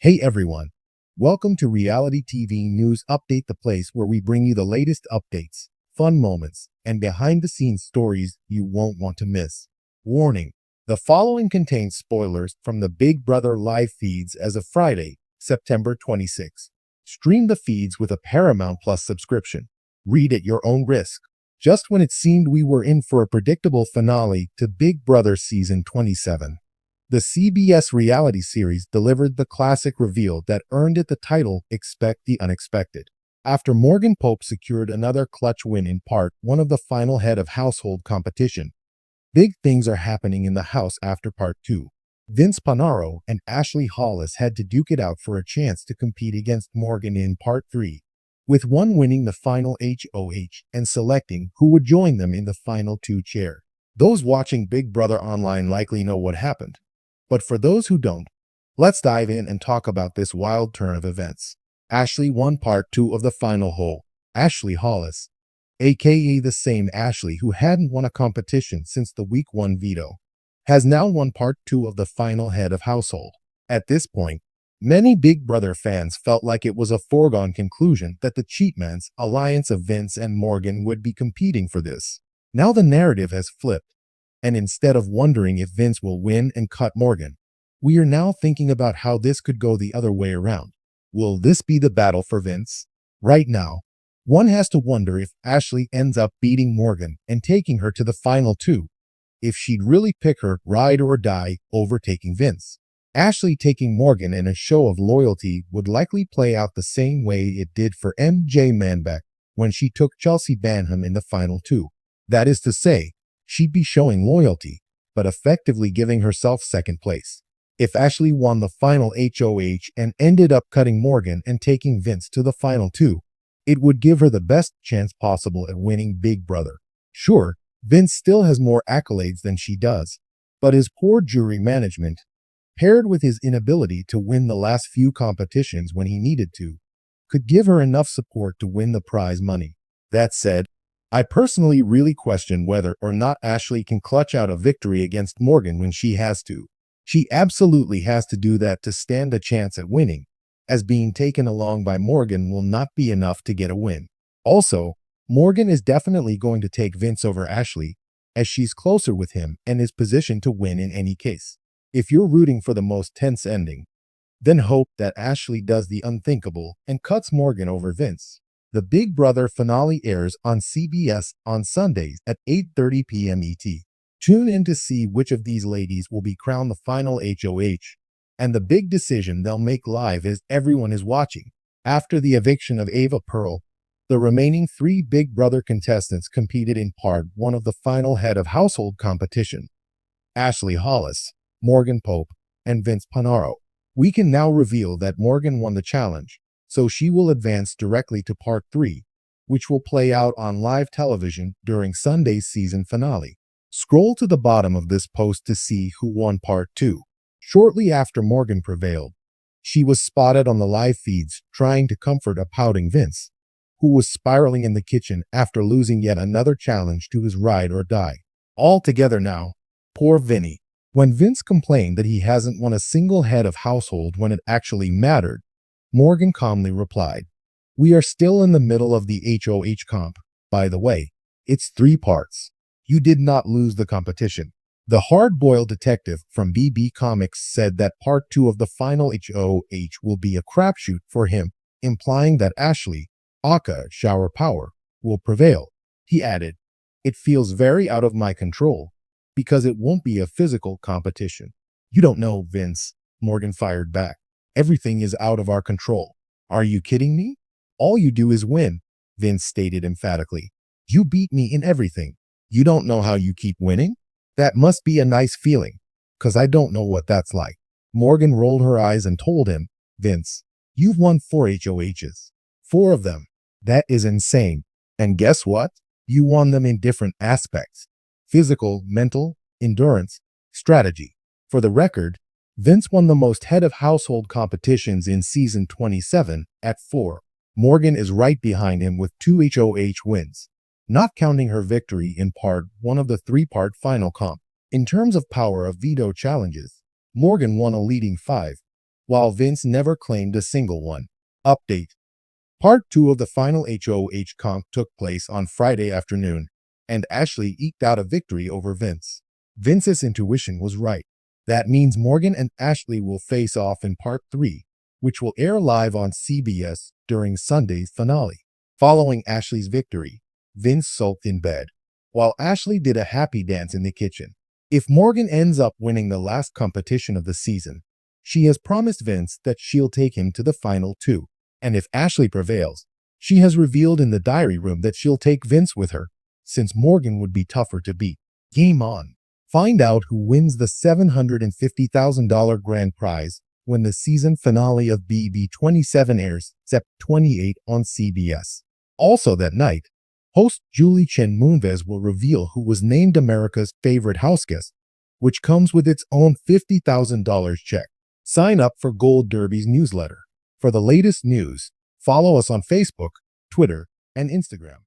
Hey everyone, welcome to Reality TV News Update, the place where we bring you the latest updates, fun moments, and behind the scenes stories you won't want to miss. Warning, the following contains spoilers from the Big Brother live feeds as of Friday, September 26. Stream the feeds with a Paramount Plus subscription. Read at your own risk. Just when it seemed we were in for a predictable finale to Big Brother Season 27. The CBS reality series delivered the classic reveal that earned it the title Expect the Unexpected. After Morgan Pope secured another clutch win in part one of the final head of household competition, big things are happening in the house after part 2. Vince Panaro and Ashley Hollis had to duke it out for a chance to compete against Morgan in part 3, with one winning the final HOH and selecting who would join them in the final 2 chair. Those watching Big Brother online likely know what happened. But for those who don't, let's dive in and talk about this wild turn of events. Ashley won part 2 of the final hole. Ashley Hollis, aka the same Ashley who hadn't won a competition since the week 1 veto, has now won part 2 of the final head of household. At this point, many Big Brother fans felt like it was a foregone conclusion that the Cheatman's alliance of Vince and Morgan would be competing for this. Now the narrative has flipped. And instead of wondering if Vince will win and cut Morgan, we are now thinking about how this could go the other way around. Will this be the battle for Vince? Right now, one has to wonder if Ashley ends up beating Morgan and taking her to the final 2, if she'd really pick her ride or die over taking Vince. Ashley taking Morgan in a show of loyalty would likely play out the same way it did for MJ Manbeck when she took Chelsea Banham in the final 2. That is to say, she'd be showing loyalty, but effectively giving herself second place. If Ashley won the final HOH and ended up cutting Morgan and taking Vince to the final 2, it would give her the best chance possible at winning Big Brother. Sure, Vince still has more accolades than she does, but his poor jury management, paired with his inability to win the last few competitions when he needed to, could give her enough support to win the prize money. That said, I personally really question whether or not Ashley can clutch out a victory against Morgan when she has to. She absolutely has to do that to stand a chance at winning, as being taken along by Morgan will not be enough to get a win. Also, Morgan is definitely going to take Vince over Ashley, as she's closer with him and is positioned to win in any case. If you're rooting for the most tense ending, then hope that Ashley does the unthinkable and cuts Morgan over Vince. The Big Brother finale airs on CBS on Sundays at 8:30 p.m. ET. Tune in to see which of these ladies will be crowned the final HOH, and the big decision they'll make live as everyone is watching. After the eviction of Ava Pearl, the remaining 3 Big Brother contestants competed in part 1 of the final head of household competition. Ashley Hollis, Morgan Pope, and Vince Panaro. We can now reveal that Morgan won the challenge, so she will advance directly to part 3, which will play out on live television during Sunday's season finale. Scroll to the bottom of this post to see who won part 2. Shortly after Morgan prevailed, she was spotted on the live feeds trying to comfort a pouting Vince, who was spiraling in the kitchen after losing yet another challenge to his ride or die. All together now, poor Vinny. When Vince complained that he hasn't won a single head of household when it actually mattered, Morgan calmly replied, "We are still in the middle of the HOH comp. By the way, it's 3 parts. You did not lose the competition." The hard-boiled detective from BB Comics said that part 2 of the final HOH will be a crapshoot for him, implying that Ashley, aka Shower Power, will prevail. He added, "It feels very out of my control, because it won't be a physical competition." "You don't know, Vince," Morgan fired back. "Everything is out of our control." "Are you kidding me? All you do is win," Vince stated emphatically. "You beat me in everything. You don't know how you keep winning? That must be a nice feeling, 'cause I don't know what that's like." Morgan rolled her eyes and told him, "Vince, you've won 4 HOHs. 4 of them. That is insane. And guess what? You won them in different aspects: physical, mental, endurance, strategy. For the record, Vince won the most head of household competitions in season 27 at 4. Morgan is right behind him with 2 HOH wins, not counting her victory in part 1 of the 3-part final comp. In terms of power of veto challenges, Morgan won a leading 5, while Vince never claimed a single one. Update. Part 2 of the final HOH comp took place on Friday afternoon, and Ashley eked out a victory over Vince. Vince's intuition was right. That means Morgan and Ashley will face off in Part 3, which will air live on CBS during Sunday's finale. Following Ashley's victory, Vince sulked in bed, while Ashley did a happy dance in the kitchen. If Morgan ends up winning the last competition of the season, she has promised Vince that she'll take him to the final 2. And if Ashley prevails, she has revealed in the diary room that she'll take Vince with her, since Morgan would be tougher to beat. Game on. Find out who wins the $750,000 grand prize when the season finale of BB27 airs Sept 28 on CBS. Also that night, host Julie Chen Moonves will reveal who was named America's favorite houseguest, which comes with its own $50,000 check. Sign up for Gold Derby's newsletter. For the latest news, follow us on Facebook, Twitter, and Instagram.